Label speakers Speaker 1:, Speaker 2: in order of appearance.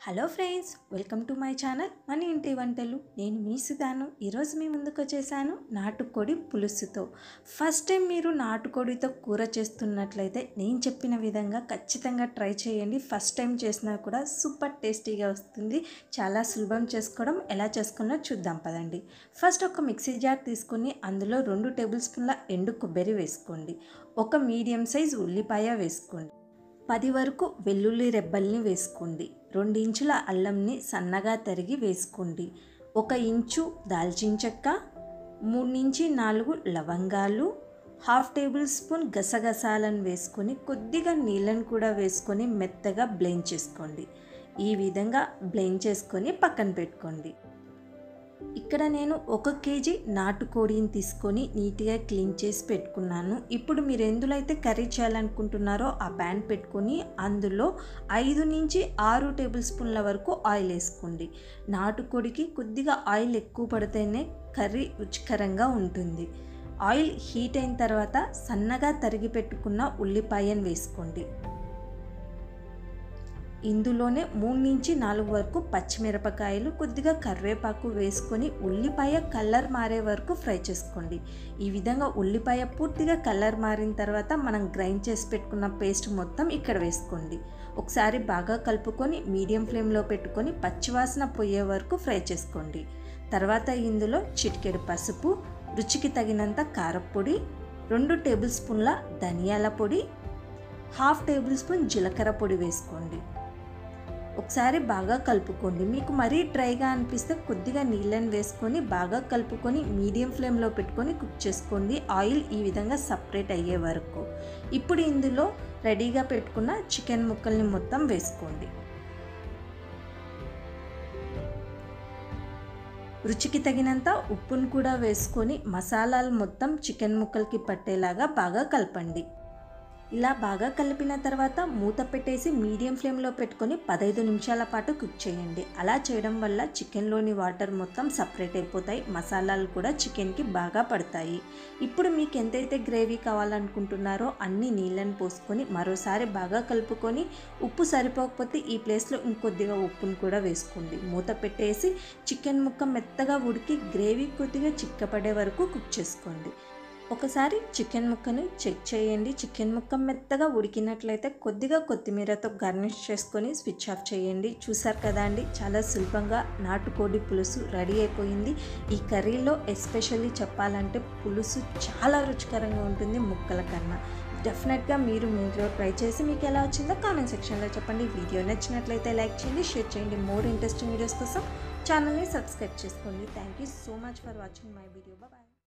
Speaker 1: Hello friends, welcome to my channel మన ఇంటి వంటలు. నేను మీ సుధాను. ఈరోజు మీ ముందుకు వచ్చేసాను నాటుకోడి పులుసుతో. ఫస్ట్ టైం మీరు నాటుకోడితో కూర చేస్తున్నట్లయితే నేను చెప్పిన విధంగా ఖచ్చితంగా ట్రై చేయండి. ఫస్ట్ టైం చేసినా కూడా సూపర్ టేస్టీగా వస్తుంది. చాలా సులభం చేసుకోవడం. ఎలా చేసుకున్నా చూద్దాం పదండి. ఫస్ట్ ఒక మిక్సీ జార్ తీసుకొని అందులో 2 టేబుల్ స్పూన్ల ఎండు కొబ్బరి వేసుకోండి. ఒక మీడియం సైజ్ ఉల్లిపాయ వేసుకోండి. 10 వరకు వెల్లుల్లి రెబ్బల్ని వేసుకోండి. 2 ఇంచుల అల్లంని సన్నగా తరిగి వేసుకోండి. 1 ఇంచు దాల్చిన చెక్క, 3 నుంచి 4 లవంగాలు, 1/2 టేబుల్ స్పూన్ గసగసాలను వేసుకొని కొద్దిగా నీళ్ళను కూడా వేసుకొని మెత్తగా బ్లెండ్ చేసుకోండి. ఈ విధంగా బ్లెండ్ చేసుకొని పక్కన పెట్టుకోండి. ఇక్కడ నేను 1 కేజీ నాటుకోడిని తీసుకొని నీట్గా క్లీన్ చేసి పెట్టుకున్నాను. ఇప్పుడు మీరు ఎందులో అయితే కర్రీ చేయాలనుకుంటున్నారో ఆ ప్యాన్ పెట్టుకొని అందులో 5 నుంచి 6 టేబుల్ స్పూన్ల వరకు ఆయిల్ వేసుకోండి. నాటుకోడికి కొద్దిగా ఆయిల్ ఎక్కువ పడితేనే కర్రీ రుచికరంగా ఉంటుంది. ఆయిల్ హీట్ అయిన తర్వాత సన్నగా తరిగి పెట్టుకున్న ఉల్లిపాయను వేసుకోండి. ఇందులోనే 3 నుంచి 4 వరకు పచ్చిమిరపకాయలు, కొద్దిగా కరివేపాకు వేసుకొని ఉల్లిపాయ కలర్ మారే వరకు ఫ్రై చేసుకోండి. ఈ విధంగా ఉల్లిపాయ పూర్తిగా కలర్ మారిన తర్వాత మనం గ్రైండ్ చేసి పెట్టుకున్న పేస్ట్ మొత్తం ఇక్కడ వేసుకోండి. ఒకసారి బాగా కలుపుకొని మీడియం ఫ్లేమ్లో పెట్టుకొని పచ్చివాసన పోయే వరకు ఫ్రై చేసుకోండి. తర్వాత ఇందులో చిటికెడు పసుపు, రుచికి తగినంత కారపొడి, 2 టేబుల్ స్పూన్ల ధనియాల పొడి, 1/2 టేబుల్ స్పూన్ జీలకర్ర పొడి వేసుకోండి. ఒకసారి బాగా కలుపుకోండి. మీకు మరీ డ్రైగా అనిపిస్తే కొద్దిగా నీళ్ళని వేసుకొని బాగా కలుపుకొని మీడియం ఫ్లేమ్లో పెట్టుకొని కుక్ చేసుకోండి. ఆయిల్ ఈ విధంగా సపరేట్ అయ్యే వరకు. ఇప్పుడు ఇందులో రెడీగా పెట్టుకున్న చికెన్ ముక్కల్ని మొత్తం వేసుకోండి. రుచికి తగినంత ఉప్పును కూడా వేసుకొని మసాలాలు మొత్తం చికెన్ ముక్కలకి పట్టేలాగా బాగా కలపండి. ఇలా బాగా కలిపిన తర్వాత మూత పెట్టేసి మీడియం ఫ్లేమ్లో పెట్టుకొని 15 నిమిషాల పాటు కుక్ చేయండి. అలా చేయడం వల్ల చికెన్లోని వాటర్ మొత్తం సపరేట్ అయిపోతాయి. మసాలాలు కూడా చికెన్కి బాగా పడతాయి. ఇప్పుడు మీకు ఎంతైతే గ్రేవీ కావాలనుకుంటున్నారో అన్ని నీళ్ళని పోసుకొని మరోసారి బాగా కలుపుకొని ఉప్పు సరిపోకపోతే ఈ ప్లేస్లో ఇంకొద్దిగా ఉప్పును కూడా వేసుకోండి. మూత పెట్టేసి చికెన్ ముక్క మెత్తగా ఉడికి గ్రేవీ కొద్దిగా చిక్కపడే వరకు కుక్ చేసుకోండి. ఒకసారి చికెన్ ముక్కను చెక్ చేయండి. చికెన్ ముక్క మెత్తగా ఉడికినట్లయితే కొద్దిగా కొత్తిమీరతో గార్నిష్ చేసుకొని స్విచ్ ఆఫ్ చేయండి. చూసారు కదా అండి, చాలా సులభంగా నాటుకోడి పులుసు రెడీ అయిపోయింది. ఈ కర్రీలో ఎస్పెషల్లీ చెప్పాలంటే పులుసు చాలా రుచికరంగా ఉంటుంది ముక్కల కన్నా. డెఫినెట్గా మీరు మీ ఇంట్లో ట్రై చేసి మీకు ఎలా వచ్చిందో కామెంట్ సెక్షన్లో చెప్పండి. వీడియో నచ్చినట్లయితే లైక్ చేయండి, షేర్ చేయండి. మోర్ ఇంట్రెస్టింగ్ వీడియోస్ కోసం ఛానల్ని సబ్స్క్రైబ్ చేసుకోండి. Thank you so much for watching my video. Bye.